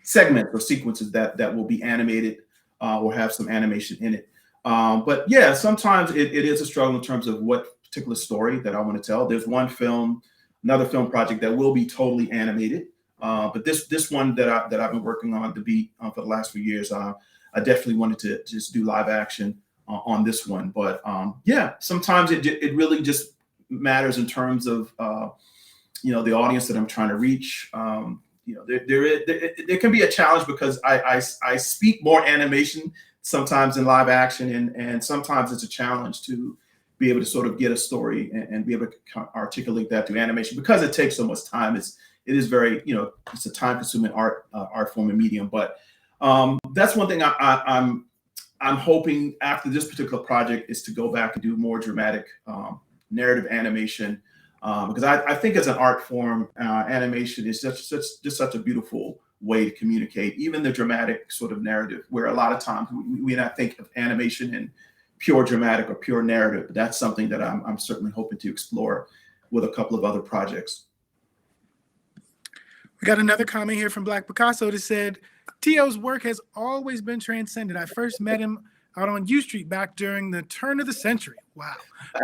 segments or sequences that will be animated or have some animation in it. But yeah, sometimes it is a struggle in terms of what particular story that I want to tell. There's another film project that will be totally animated. But this one that I've been working on for the last few years, I definitely wanted to just do live action on this one. But yeah, sometimes it really just matters in terms of the audience that I'm trying to reach. There can be a challenge because I speak more animation sometimes in live action, and sometimes it's a challenge to be able to sort of get a story and be able to articulate that through animation because it takes so much time. It is very, it's a time-consuming art form and medium. But that's one thing I'm hoping after this particular project is to go back and do more dramatic narrative animation, because I think as an art form, animation is just such a beautiful way to communicate, even the dramatic sort of narrative, where a lot of times we not think of animation in pure dramatic or pure narrative. But that's something that I'm certainly hoping to explore with a couple of other projects. We got another comment here from Black Picasso that said, Tee-oh's work has always been transcendent. I first met him out on U Street back during the turn of the century. Wow.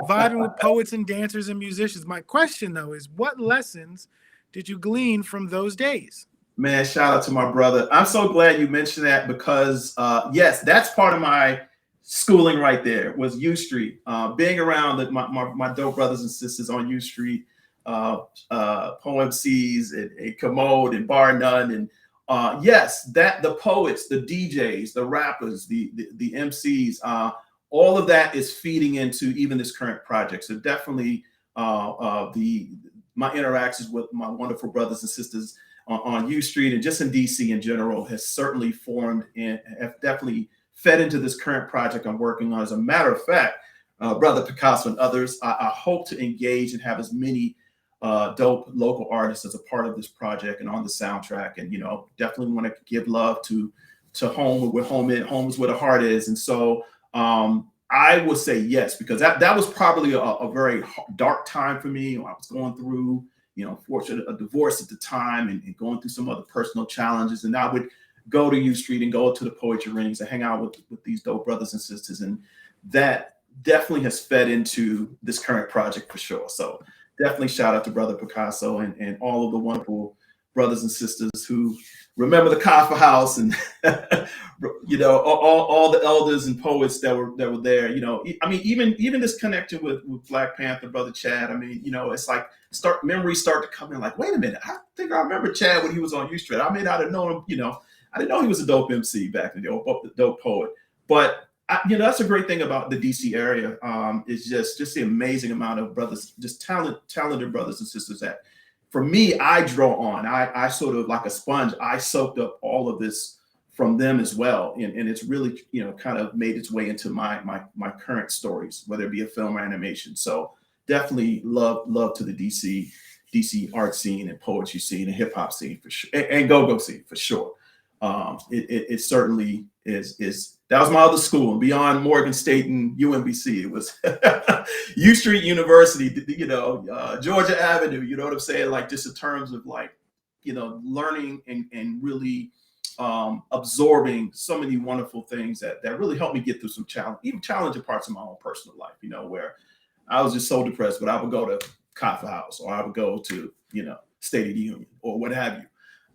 Vibing with poets and dancers and musicians. My question, though, is what lessons did you glean from those days? Man, shout out to my brother. I'm so glad you mentioned that because, yes, that's part of my schooling right there was U Street. Being around my dope brothers and sisters on U Street, PoMCs and Commode and Bar None, and yes, that the poets, the DJs, the rappers, the MCs, all of that is feeding into even this current project. So definitely my interactions with my wonderful brothers and sisters on U Street and just in DC in general has certainly formed and have definitely fed into this current project I'm working on. As a matter of fact, Brother Picasso and others, I hope to engage and have as many dope local artists as a part of this project and on the soundtrack. And definitely want to give love to home, where home is where the heart is. And so I would say yes, because that was probably a very dark time for me. I was going through, fortunately, a divorce at the time and going through some other personal challenges. And I would go to U Street and go to the poetry rings and hang out with these dope brothers and sisters. And that definitely has fed into this current project for sure. So definitely shout out to Brother Picasso and all of the wonderful brothers and sisters who remember the Kaffa House and all the elders and poets that were there. I mean, even this connection with Black Panther, Brother Chad. I mean, it's like memories start to come in. Like, wait a minute, I think I remember Chad when he was on U Street. I may not have known him. I didn't know he was a dope MC back then, the dope poet. But that's a great thing about the DC area. Is just the amazing amount of brothers, just talented brothers and sisters that, for me, I draw on. I sort of like a sponge. I soaked up all of this from them as well, and it's really kind of made its way into my current stories, whether it be a film or animation. So definitely love to the DC art scene and poetry scene and hip hop scene for sure, and go-go scene for sure. It certainly is. That was my other school, and beyond Morgan State and UMBC, it was U Street University, Georgia Avenue. You know what I'm saying? Like, just in terms of learning and really absorbing so many wonderful things that really helped me get through some challenging parts of my own personal life. Where I was just so depressed, but I would go to Kaffa House, or I would go to State of the Union, or what have you.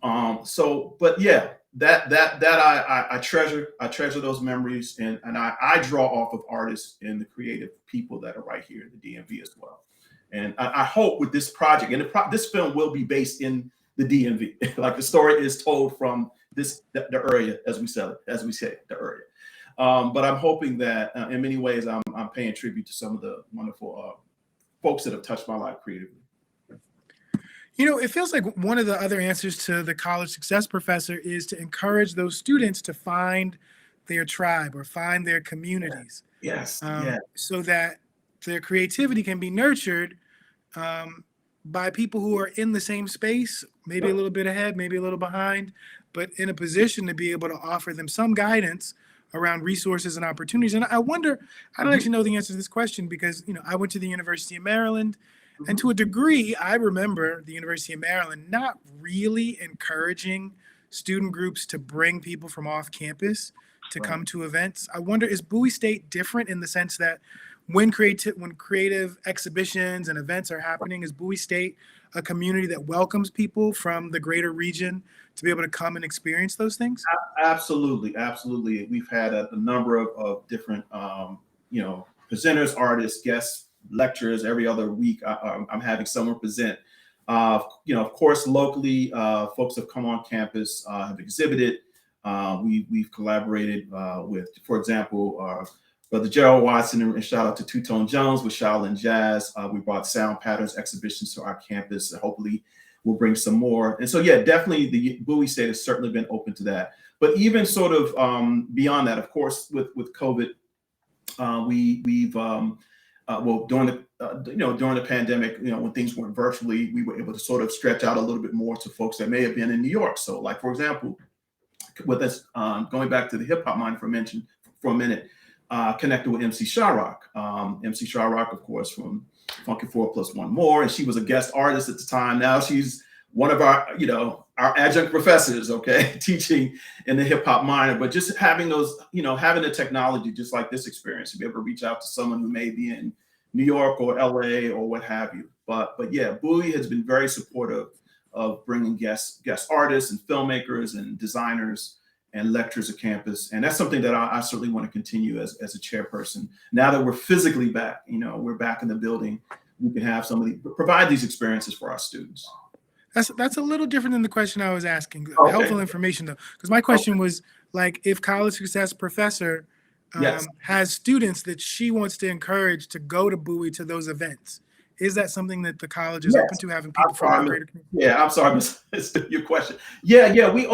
But yeah. That I treasure those memories, and I draw off of artists and the creative people that are right here in the DMV as well. And I hope with this project, and this film will be based in the DMV, like the story is told from the area, as we say, the area. But I'm hoping that in many ways I'm paying tribute to some of the wonderful folks that have touched my life creatively. It feels like one of the other answers to the college success professor is to encourage those students to find their tribe or find their communities. Yes. So that their creativity can be nurtured by people who are in the same space, maybe a little bit ahead, maybe a little behind, but in a position to be able to offer them some guidance around resources and opportunities. And I wonder, I don't actually know the answer to this question because, I went to the University of Maryland. And to a degree, I remember the University of Maryland not really encouraging student groups to bring people from off campus to come to events. I wonder, is Bowie State different in the sense that when creative exhibitions and events are happening, is Bowie State a community that welcomes people from the greater region to be able to come and experience those things? Absolutely. We've had a number of different, presenters, artists, guests, lectures every other week. I'm having someone present. Of course, locally, folks have come on campus, have exhibited. We've collaborated with, for example, Brother Gerald Watson, and shout out to Two Tone Jones with Shaolin Jazz. We brought sound patterns exhibitions to our campus, and hopefully we'll bring some more. And so, yeah, definitely the Bowie State has certainly been open to that. But even sort of beyond that, of course, with COVID, we've during the pandemic, when things went virtually, we were able to sort of stretch out a little bit more to folks that may have been in New York. So, like, for example, with us going back to the hip hop mind for a minute, connected with MC Shyrock. MC Shyrock, of course, from Funky 4+1 More, and she was a guest artist at the time. Now she's one of our adjunct professors, okay, teaching in the hip hop minor. But just having those, having the technology, just like this experience, to be able to reach out to someone who may be in New York or LA or what have you. But yeah, Bowie has been very supportive of bringing guest artists and filmmakers and designers and lecturers to campus. And that's something that I certainly want to continue as a chairperson. Now that we're physically back, we're back in the building, we can have provide these experiences for our students. That's a little different than the question I was asking. Okay. Helpful information though, because my question was like, if college success professor has students that she wants to encourage to go to Bowie to those events, is that something that the college is open to, having people from the greater community? Yeah, I'm sorry, your question. Yeah, we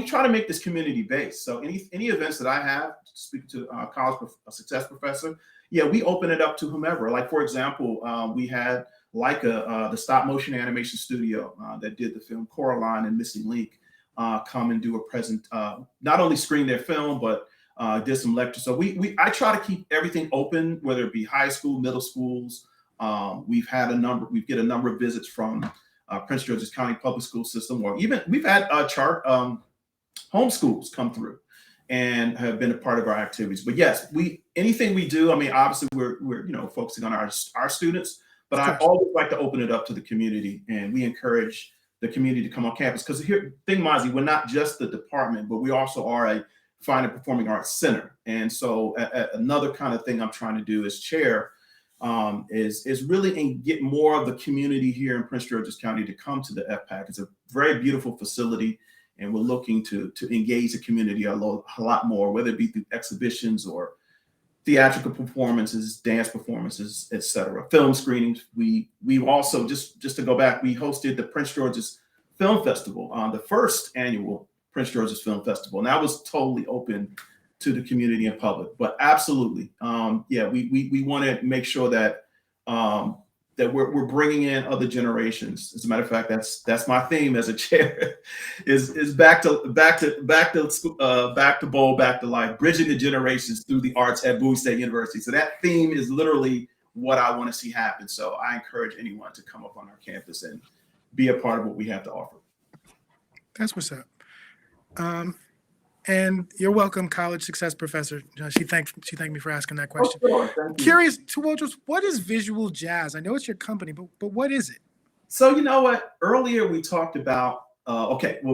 try to make this community based. So any events that I have, speak to college success professor, we open it up to whomever. Like, for example, we had the stop motion animation studio that did the film Coraline and Missing Link come and do a not only screen their film, but did some lectures. So I try to keep everything open, whether it be high school, middle schools. We get a number of visits from Prince George's County Public School System, or even we've had homeschools come through and have been a part of our activities. But yes, anything we do, obviously we're focusing on our students, but I always like to open it up to the community, and we encourage the community to come on campus. Because here, thing, Mozzie, we're not just the department, but we also are a fine and performing arts center. And so another kind of thing I'm trying to do as chair is really get more of the community here in Prince George's County to come to the F-PAC. It's a very beautiful facility, and we're looking to engage the community a lot more, whether it be through exhibitions or theatrical performances, dance performances, etc. Film screenings. We've also, just to go back, we hosted the Prince George's Film Festival, the first annual Prince George's Film Festival, and that was totally open to the community and public. But absolutely, yeah, we want to make sure that that we're bringing in other generations. As a matter of fact, that's my theme as a chair, is back to bold, back to life, bridging the generations through the arts at Bowie State University. So that theme is literally what I want to see happen. So I encourage anyone to come up on our campus and be a part of what we have to offer. That's what's up. And you're welcome, college success professor. She thanked me for asking that question. Oh, sure. Curious, Tewodross, what is visual jazz? I know it's your company, but what is it? So you know what? Earlier we talked about,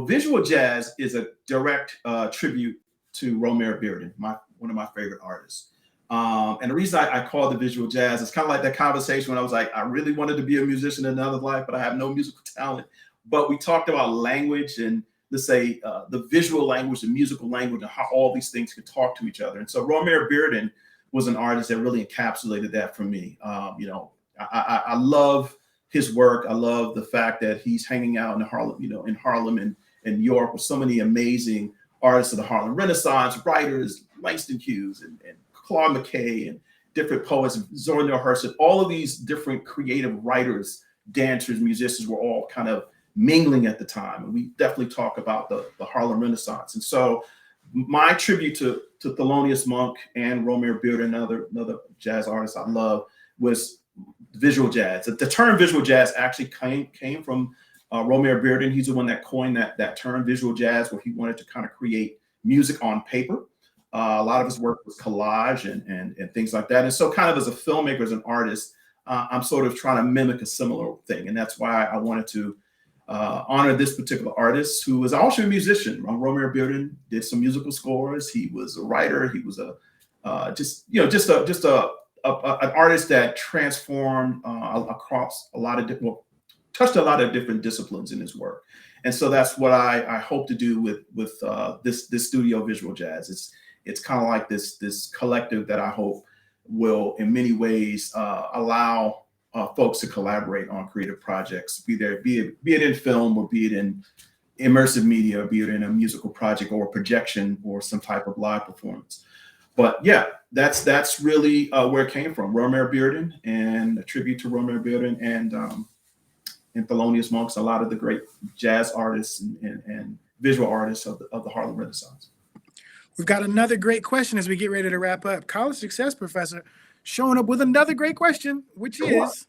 visual jazz is a direct tribute to Romare Bearden, one of my favorite artists. And the reason I call it the visual jazz is kind of like that conversation when I was like, I really wanted to be a musician in another life, but I have no musical talent. But we talked about language and, let's say, the visual language, the musical language, and how all these things could talk to each other. And so Romare Bearden was an artist that really encapsulated that for me. I love his work. I love the fact that he's hanging out in Harlem and New York with so many amazing artists of the Harlem Renaissance, writers, Langston Hughes and Claude McKay, and different poets, Zora Neale Hurston. All of these different creative writers, dancers, musicians were all kind of mingling at the time. And we definitely talk about the Harlem Renaissance. And so my tribute to Thelonious Monk and Romare Bearden, another jazz artist I love, was visual jazz. The term visual jazz actually came from Romare Bearden. He's the one that coined that term, visual jazz, where he wanted to kind of create music on paper. A lot of his work was collage and things like that. And so kind of as a filmmaker, as an artist, I'm sort of trying to mimic a similar thing. And that's why I wanted to honor this particular artist, who was also a musician. Romare Bearden did some musical scores. He was a writer. He was an artist that transformed across touched a lot of different disciplines in his work. And so that's what I hope to do with this studio visual jazz. It's kind of like this collective that I hope will, in many ways, allow folks to collaborate on creative projects, be it in film, or be it in immersive media, or be it in a musical project or a projection or some type of live performance. But yeah, that's really where it came from. Romare Bearden, and a tribute to Romare Bearden and Thelonious Monk, a lot of the great jazz artists and visual artists of the Harlem Renaissance. We've got another great question as we get ready to wrap up. College success professor showing up with another great question, which is,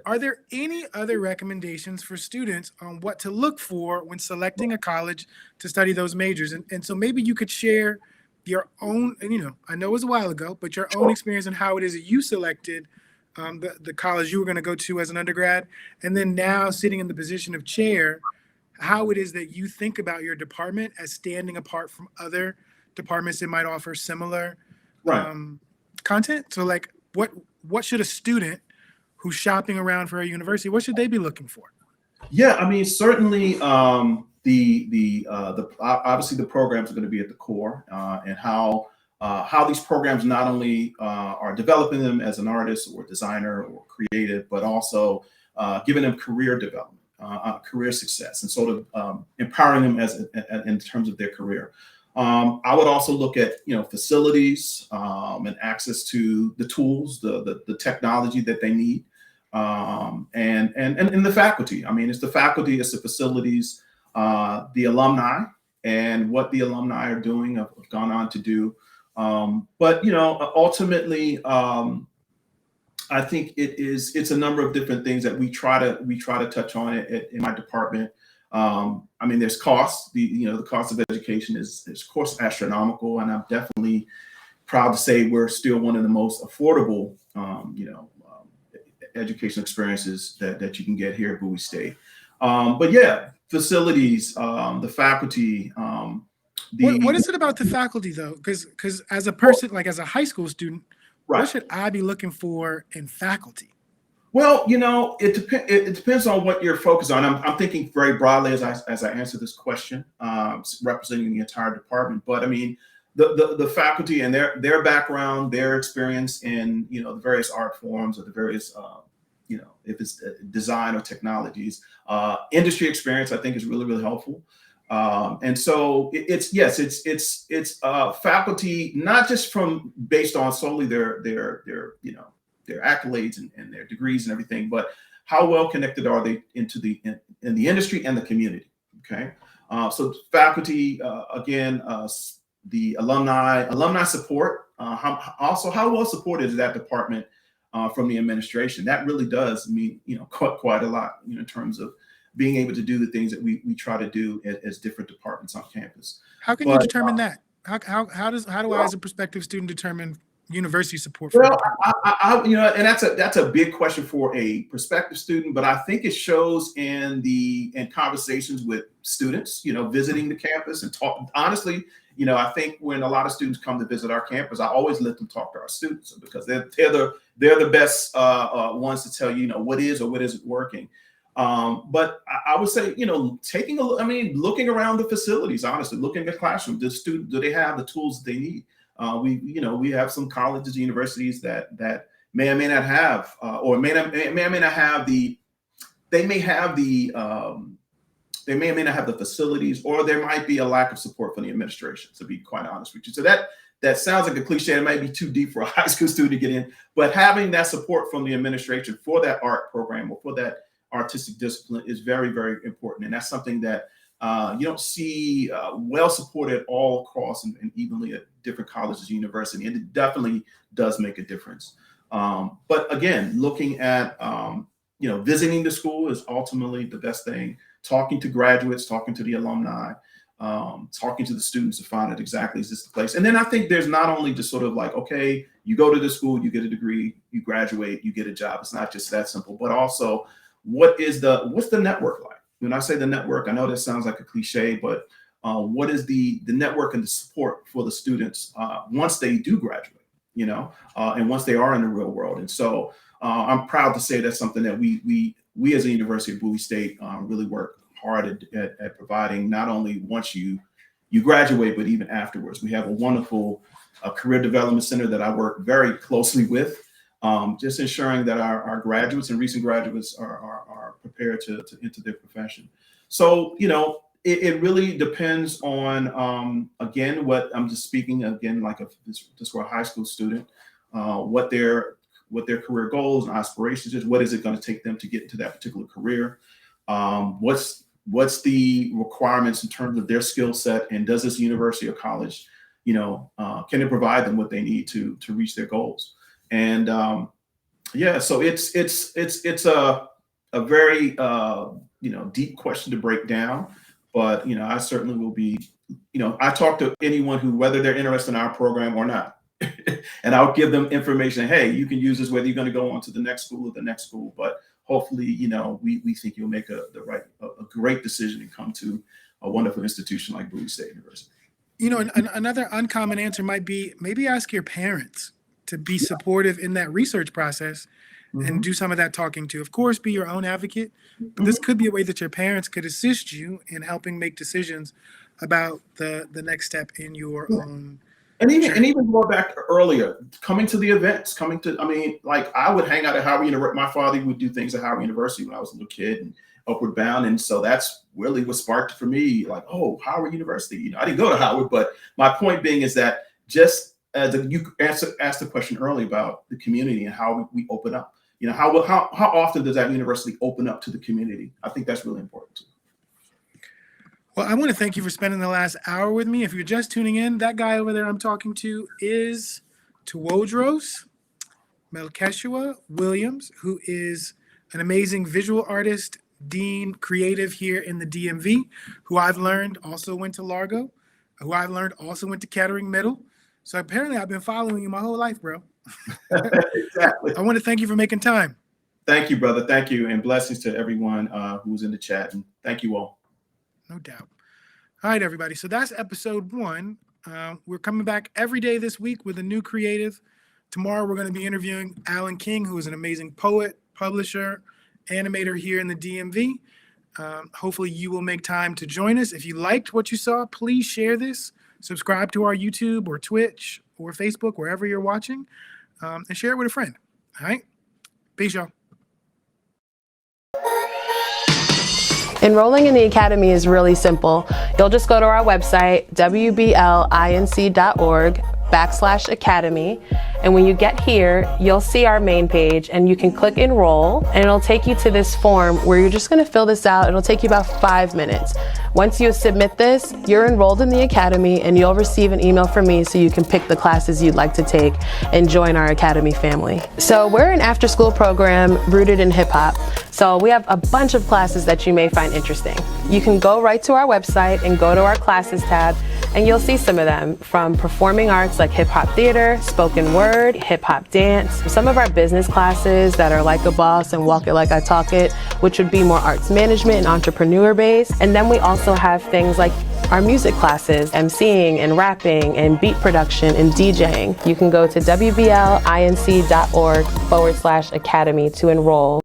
are there any other recommendations for students on what to look for when selecting a college to study those majors? And so maybe you could share your own, and I know it was a while ago, but your own experience and how it is that you selected the college you were going to go to as an undergrad, and then now sitting in the position of chair, how it is that you think about your department as standing apart from other departments that might offer similar content. So like, what should a student who's shopping around for a university, what should they be looking for? Yeah, I mean, certainly the obviously the programs are going to be at the core, and how these programs not only are developing them as an artist or designer or creative, but also giving them career development, career success, and sort of empowering them in terms of their career. I would also look at facilities and access to the tools, the technology that they need, and the faculty. I mean, it's the faculty, it's the facilities, the alumni, and what the alumni are doing, have gone on to do. But ultimately, I think it's a number of different things that we try to touch on in my department. I mean, there's costs. The cost of education is of course astronomical, and I'm definitely proud to say we're still one of the most affordable education experiences that you can get here at Bowie State. But yeah, facilities, the faculty, What is it about the faculty though? Because as a person, like as a high school student, what right. should I be looking for in faculty? Well, it depends on what you're focused on. I'm thinking very broadly as I answer this question, representing the entire department. But I mean, the faculty and their background, their experience in the various art forms or the various if it's design or technologies, industry experience, I think is really really helpful. And so it's faculty, not just from based on solely their accolades and their degrees and everything, but how well connected are they in the industry and the community? Okay, so faculty again, the alumni support. How well supported is that department from the administration? That really does mean quite a lot in terms of being able to do the things that we try to do as different departments on campus. How can you determine that? How do I, as a prospective student, determine university support for a Well, department? and that's a big question for a prospective student, but I think it shows in conversations with students, visiting the campus and talk. Honestly, I think when a lot of students come to visit our campus, I always let them talk to our students because they're the best ones to tell you, what is or what isn't working. But I would say, looking around the facilities, honestly, looking at classrooms, do they have the tools that they need? We have some colleges, universities that may or may not have, or may or may not have they may or may not have the facilities, or there might be a lack of support from the administration, to be quite honest with you. So that sounds like a cliche. It might be too deep for a high school student to get in, but having that support from the administration for that art program or for that artistic discipline is very, very important. And that's something that you don't see well supported all across and evenly at different colleges and universities. And it definitely does make a difference. But again, looking at, visiting the school is ultimately the best thing. Talking to graduates, talking to the alumni, talking to the students to find out exactly is this the place. And then I think there's not only just sort of like, okay, you go to the school, you get a degree, you graduate, you get a job. It's not just that simple, but also what's the network like? When I say the network, I know that sounds like a cliche, but what is the network and the support for the students once they do graduate, and once they are in the real world. And so I'm proud to say that's something that we as a University of Bowie State really work hard at providing, not only once you graduate, but even afterwards. We have a wonderful career development center that I work very closely with, just ensuring that our graduates and recent graduates are prepared to enter their profession. So, it really depends on, again, what I'm just speaking again, like just for a high school student, what their career goals and aspirations is. What is it going to take them to get into that particular career? What's the requirements in terms of their skill set, and does this university or college, can it provide them what they need to reach their goals? And so it's a very deep question to break down, but I certainly will be, I talk to anyone who, whether they're interested in our program or not, and I'll give them information. Hey, you can use this whether you're going to go on to the next school or the next school, but hopefully, we think you'll make a great decision and come to a wonderful institution like Bowie State University. Another uncommon answer might be maybe ask your parents to be supportive in that research process and do some of that talking to. Of course, be your own advocate, but this could be a way that your parents could assist you in helping make decisions about the next step in your own. And even more back earlier, coming to the events, I would hang out at Howard University. My father would do things at Howard University when I was a little kid and upward bound. And so that's really what sparked for me, like, oh, Howard University. I didn't go to Howard, but my point being is that just you asked the question earlier about the community and how we open up. How often does that university open up to the community? I think that's really important too. Well, I want to thank you for spending the last hour with me. If you're just tuning in, that guy over there I'm talking to is Tewodross Mell-keshu-ah Williams, who is an amazing visual artist, dean, creative here in the DMV, who I've learned also went to Largo, who I've learned also went to Kettering Middle. So apparently I've been following you my whole life, bro. Exactly. I want to thank you for making time. Thank you, brother. Thank you. And blessings to everyone who's in the chat. And thank you all. No doubt. All right, everybody. So that's episode 1. We're coming back every day this week with a new creative. Tomorrow, we're going to be interviewing Alan King, who is an amazing poet, publisher, animator here in the DMV. Hopefully, you will make time to join us. If you liked what you saw, please share this. Subscribe to our YouTube or Twitch or Facebook, wherever you're watching, and share it with a friend. All right? Peace, y'all. Enrolling in the Academy is really simple. You'll just go to our website, wblinc.org/academy. And when you get here, you'll see our main page and you can click enroll and it'll take you to this form where you're just gonna fill this out. It'll take you about 5 minutes. Once you submit this, you're enrolled in the Academy and you'll receive an email from me so you can pick the classes you'd like to take and join our Academy family. So we're an after-school program rooted in hip hop. So we have a bunch of classes that you may find interesting. You can go right to our website and go to our classes tab and you'll see some of them, from performing arts like hip hop theater, spoken word, hip hop dance, some of our business classes that are like a boss and walk it like I talk it, which would be more arts management and entrepreneur based. And then we also have things like our music classes, emceeing and rapping and beat production and DJing. You can go to wblinc.org/academy to enroll.